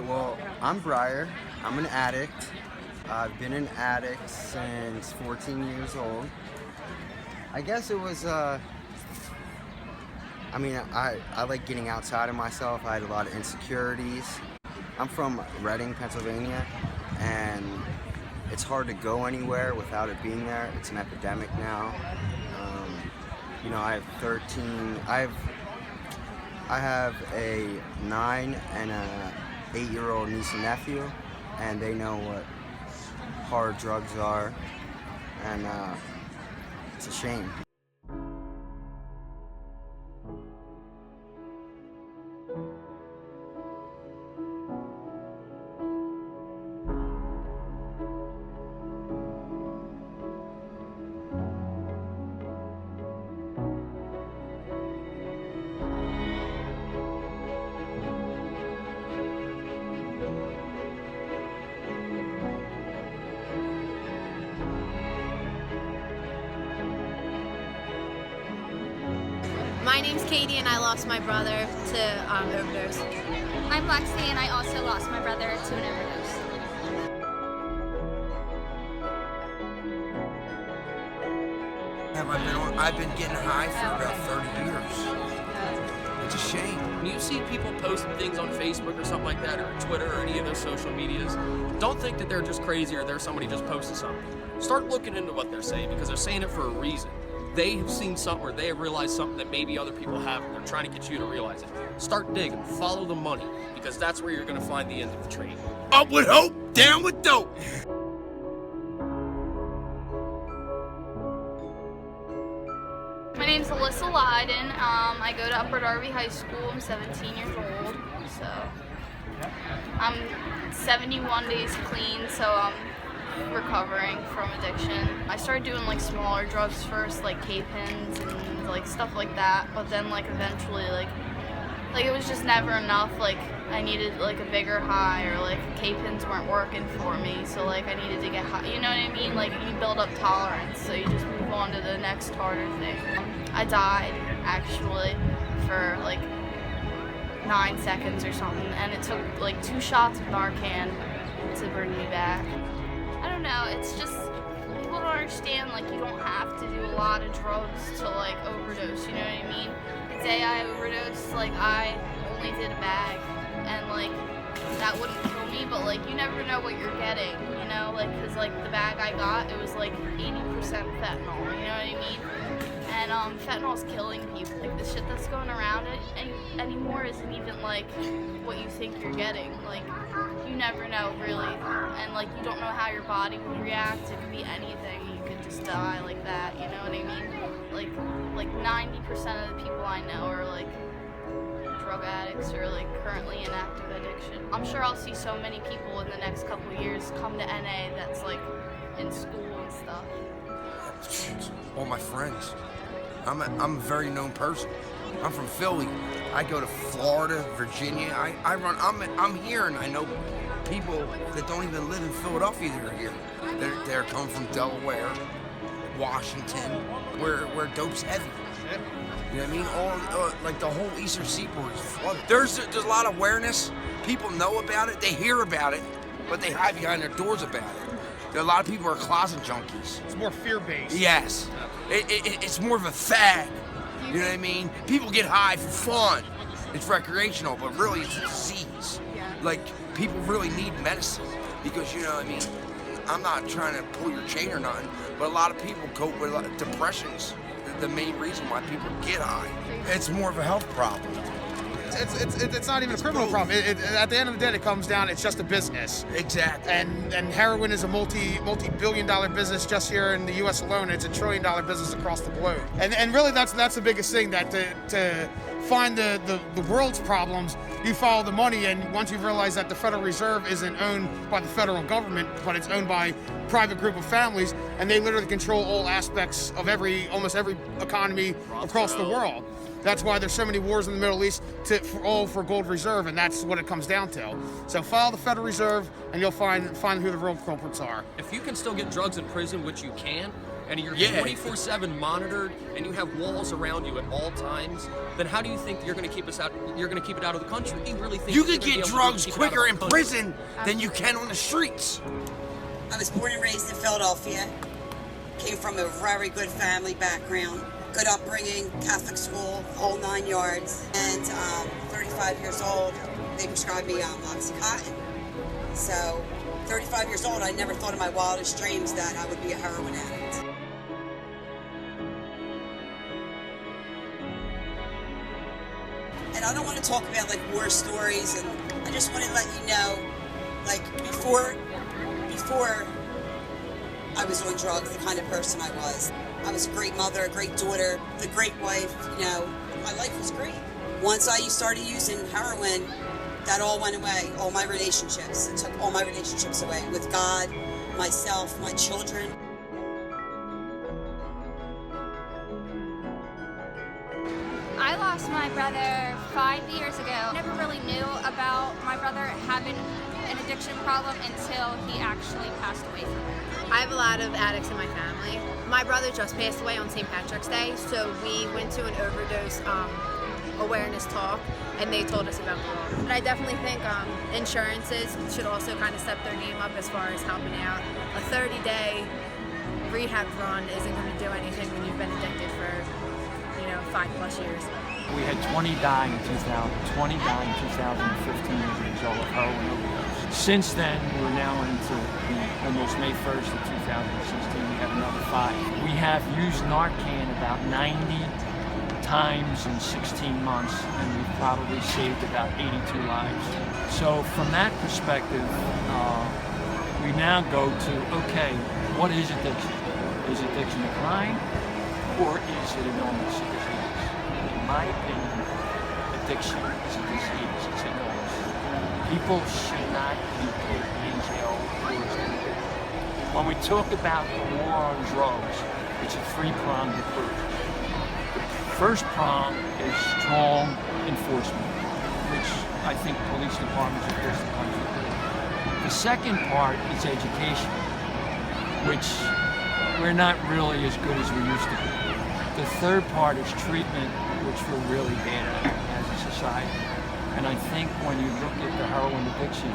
Well, I'm Briar. I'm an addict. I've been an addict since 14 years old. I guess it was, I like getting outside of myself. I had a lot of insecurities. I'm from Reading, Pennsylvania, and it's hard to go anywhere without it being there. It's an epidemic now. I have 13. I have a 9 and a 8-year-old niece and nephew, and they know what hard drugs are, and it's a shame. My name's Katie and I lost my brother to overdose. I'm Lexi and I also lost my brother to an overdose. I've been getting high for about 30 years. It's a shame. When you see people posting things on Facebook or something like that, or Twitter or any of those social medias, don't think that they're just crazy or they're somebody just posted something. Start looking into what they're saying, because they're saying it for a reason. They have seen something or they have realized something that maybe other people haven't. They're trying to get you to realize it. Start digging, follow the money, because that's where you're going to find the end of the train. Up with hope, down with dope. My name's Alyssa Lyden. I go to Upper Darby High School. I'm 17 years old, so I'm 71 days clean, so I'm recovering from addiction. I started doing like smaller drugs first, like K-pins and like stuff like that, but then like eventually like it was just never enough. Like I needed like a bigger high, or like K-pins weren't working for me, so like I needed to get high, you know what I mean? Like you build up tolerance, so you just move on to the next harder thing. I died actually for like 9 seconds or something, and it took like 2 shots of Narcan to bring me back. I don't know, it's just, people don't understand, like, you don't have to do a lot of drugs to, like, overdose, you know what I mean? The day I overdosed, like, I only did a bag, and, like, that wouldn't kill me, but, like, you never know what you're getting, you know? Like, because, like, the bag I got, it was, like, 80% fentanyl, you know what I mean? And, fentanyl's killing people. Like, the shit that's going around anymore isn't even, like, what you think you're getting. Like, you never know, really. And, like, you don't know how your body would react. It could be anything. You could just die like that, you know what I mean? Like 90% of the people I know are, like, drug addicts or, like, currently in active addiction. I'm sure I'll see so many people in the next couple of years come to NA that's, like, in school and stuff. All my friends. I'm a very known person. I'm from Philly. I go to Florida, Virginia. I'm here, and I know people that don't even live in Philadelphia that are here. They're coming from Delaware, Washington, where dope's heavy. You know what I mean? All like the whole Eastern Seaboard is flooded. There's a lot of awareness. People know about it. They hear about it, but they hide behind their doors about it. There are a lot of people who are closet junkies. It's more fear-based. Yes. It's more of a fad. You know what I mean? People get high for fun. It's recreational, but really it's a disease. Like, people really need medicine because, you know what I mean? I'm not trying to pull your chain or nothing, but a lot of people cope with depressions. The main reason why people get high. It's more of a health problem. It's not even a criminal problem. At the end of the day, it comes down, it's just a business. Exactly. And heroin is a multi-billion-dollar business just here in the U.S. alone. It's $1 trillion business across the globe. And really, that's the biggest thing, that to find the world's problems, you follow the money. And once you've realized that the Federal Reserve isn't owned by the federal government, but it's owned by a private group of families, and they literally control all aspects of almost every economy across the world. That's why there's so many wars in the Middle East, all for gold reserve, and that's what it comes down to. So follow the Federal Reserve, and you'll find who the real culprits are. If you can still get drugs in prison, which you can, and you're Yeah. 24/7 monitored, and you have walls around you at all times, then how do you think you're going to keep us out? You're going to keep it out of the country? You really think You you're could gonna be get able to drugs keep it out of quicker our in country? prison than you can on the streets. I was born and raised in Philadelphia. Came from a very good family background. Good upbringing, Catholic school, whole 9 yards. And 35 years old, they prescribed me Oxycontin. So 35 years old, I never thought in my wildest dreams that I would be a heroin addict. And I don't want to talk about like war stories, and I just want to let you know, like before I was on drugs, the kind of person I was. I was a great mother, a great daughter, a great wife, you know, my life was great. Once I started using heroin, that all went away, all my relationships. It took all my relationships away with God, myself, my children. I lost my brother 5 years ago. Never really knew about my brother having an addiction problem until he actually passed away from it. I have a lot of addicts in my family. My brother just passed away on St. Patrick's Day, so we went to an overdose awareness talk, and they told us about the law. But I definitely think insurances should also kind of step their game up as far as helping out. A 30-day rehab run isn't going to do anything when you've been addicted for 5+ years. We had 20 die in 2015 as a result of heroin overdose. Since then, we're now into almost May 1st of 2016. We have another 5. We have used Narcan about 90 times in 16 months, and we've probably saved about 82 lives. So from that perspective, we now go to, okay, what is addiction? Is addiction a crime, or is it an illness? In my opinion, addiction is a disease, it's an illness. People should not be put in jail for it. When we talk about the war on drugs, it's a 3-pronged approach. The first prong is strong enforcement, which I think police departments across the country do. The second part is education, which we're not really as good as we used to be. The third part is treatment, which we're really bad at as a society. And I think when you look at the heroin addiction,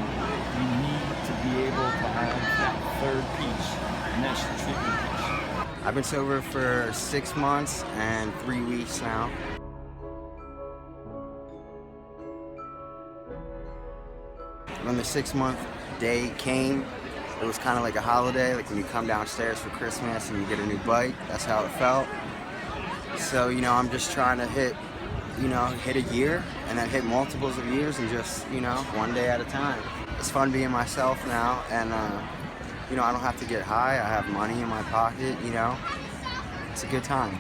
you need to be able to have that third piece, and that's the treatment piece. I've been sober for 6 months and 3 weeks now. When the 6-month day came, it was kind of like a holiday, like when you come downstairs for Christmas and you get a new bike. That's how it felt. So, I'm just trying to hit a year and then hit multiples of years and just, one day at a time. It's fun being myself now, and, I don't have to get high. I have money in my pocket, It's a good time.